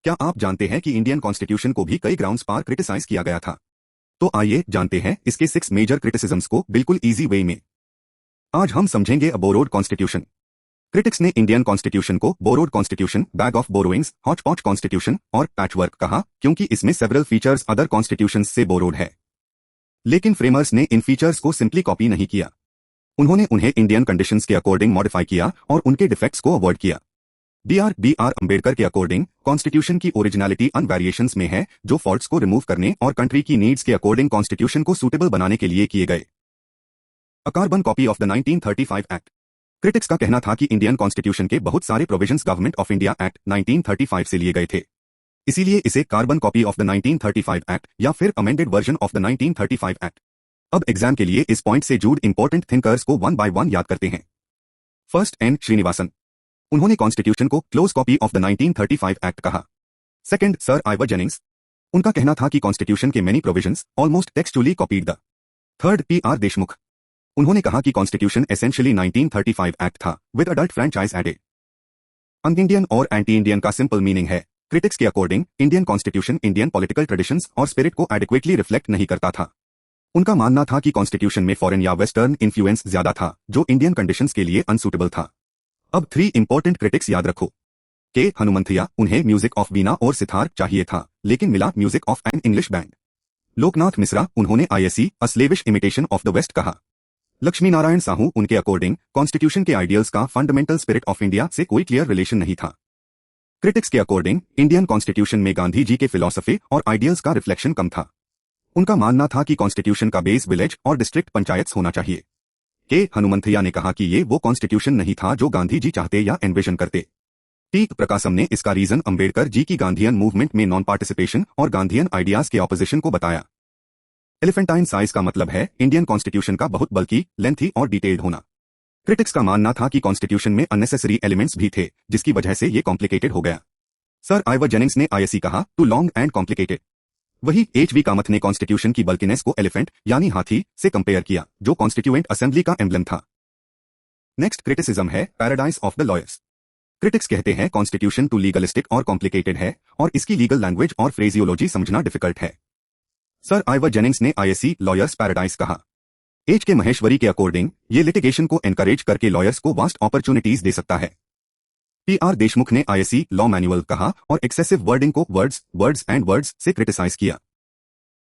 क्या आप जानते हैं कि इंडियन कॉन्स्टिट्यूशन को भी कई ग्राउंड्स पर क्रिटिसाइज किया गया था? तो आइए जानते हैं इसके 6 मेजर क्रिटिसिज्म्स को बिल्कुल इजी वे में। आज हम समझेंगे बोरोड कॉन्स्टिट्यूशन। क्रिटिक्स ने इंडियन कॉन्स्टिट्यूशन को borrowed constitution, bag of borrowings, Hooch पॉच कॉन्स्टिट्यूशन और पैचवर्क कहा, क्योंकि इसमें सेवरल फीचर्स अदर कॉन्स्टिट्यूशंस से बोरोड है। लेकिन फ्रेमर्स ने इन फीचर्स को सिंपली कॉपी नहीं किया। उन्होंने उन्हें इंडियन कंडीशंस के अकॉर्डिंग मॉडिफाई किया और उनके डिफेक्ट्स को अवॉइड किया। बी आर अंबेडकर के अकॉर्डिंग कॉन्स्टिट्यूशन की ओरिजिनलिटी अन वेरिएशंस में है, जो फॉल्ट्स को रिमूव करने और कंट्री की नीड्स के अकॉर्डिंग कॉन्स्टिट्यूशन को सूटेबल बनाने के लिए किए गए। A carbon copy of the 1935 act. Critics का कहना था कि इंडियन कॉन्स्टिट्यूशन के बहुत सारे provisions government of India act 1935 से लिए गए थे, इसीलिए इसे carbon copy of the 1935 act या फिर amended version of the 1935 act. अब एग्जाम के लिए इस पॉइंट से जुड़ इंपॉर्टेंट थिंकर्स को वन बाय वन याद करते हैं। First, N Srinivasan. उन्होंने कॉन्स्टिट्यूशन को close copy of the 1935 act कहा। Second, sir Ivor Jennings. उनका कहना था कि कॉन्स्टिट्यूशन के many provisions almost textually copied the. Third, PR. Deshmukh. उन्होंने कहा कि कॉन्स्टिट्यूशन एसेंशियली 1935 एक्ट था with adult franchise added. Un Indian और एंटी इंडियन का सिंपल मीनिंग है, क्रिटिक्स के according Indian constitution Indian political traditions और स्पिरिट को एडिक्वेटली रिफ्लेक्ट नहीं करता था। उनका मानना था कि कॉन्स्टिट्यूशन में फॉरेन या वेस्टर्न इन्फ्लुएंस ज्यादा था, जो इंडियन कंडीशंस के लिए अनसूटेबल था। अब 3 इंपॉर्टेंट क्रिटिक्स याद रखो। के हनुमंथैया। उन्हें म्यूजिक ऑफ वीणा और सितार चाहिए था, लेकिन मिला music of an English band. Loknath Mishra. उन्होंने ISC a slavish imitation of the west कहा। लक्ष्मी नारायण साहू। उनके अकॉर्डिंग कॉन्स्टिट्यूशन के आइडियल्स का फंडामेंटल स्पिरिट ऑफ इंडिया से कोई क्लियर रिलेशन नहीं था। क्रिटिक्स के अकॉर्डिंग इंडियन कॉन्स्टिट्यूशन में गांधी जी के फिलॉसफी और आइडियल्स का रिफ्लेक्शन कम था। उनका मानना था कि कॉन्स्टिट्यूशन का बेस विलेज और डिस्ट्रिक्ट पंचायत होना चाहिए। के हनुमंथैया ने कहा कि ये वो कॉन्स्टिट्यूशन नहीं था जो गांधी जी चाहते या एनविजन करते। टी प्रकाशम ने इसका रीजन अंबेडकर जी की गांधीयन मूवमेंट में नॉन पार्टिसिपेशन और गांधीयन आइडियाज के ऑपोजिशन को बताया। एलिफेंटाइन साइज का मतलब है इंडियन कॉन्स्टिट्यूशन का बहुत बल्कि, लेंथी और डिटेल्ड होना। क्रिटिक्स का मानना था कि कॉन्स्टिट्यूशन में अननेसेसरी एलिमेंट्स भी थे, जिसकी वजह से ये कॉम्प्लिकेटेड हो गया। सर आइवर जेनिंग्स ने आईएससी कहा टू लॉन्ग एंड कॉम्प्लिकेटेड। वही एच.वी. कामथ ने कॉन्स्टिट्यूशन की बल्किनेस को एलिफेंट यानी हाथी से कंपेयर किया, जो कॉन्स्टिट्यूएंट असेंबली का एम्ब्लेम था। नेक्स्ट क्रिटिसिज्म है paradise of the lawyers. Critics कहते हैं कॉन्स्टिट्यूशन टू लीगलिस्टिक और कॉम्प्लिकेटेड है और इसकी लीगल लैंग्वेज और फ्रेजियोलॉजी समझना डिफिकल्ट है। सर आइवर जेनिंग्स ने आईएससी लॉयर्स पैराडाइज कहा। एच के महेश्वरी के अकॉर्डिंग ये लिटिगेशन को एनकरेज करके लॉयर्स को वास्ट अपॉर्चुनिटीज दे सकता है। पी.आर. देशमुख ने आईएससी लॉ मैनुअल कहा और एक्सेसिव वर्डिंग को वर्ड्स एंड वर्ड्स से क्रिटिसाइज किया।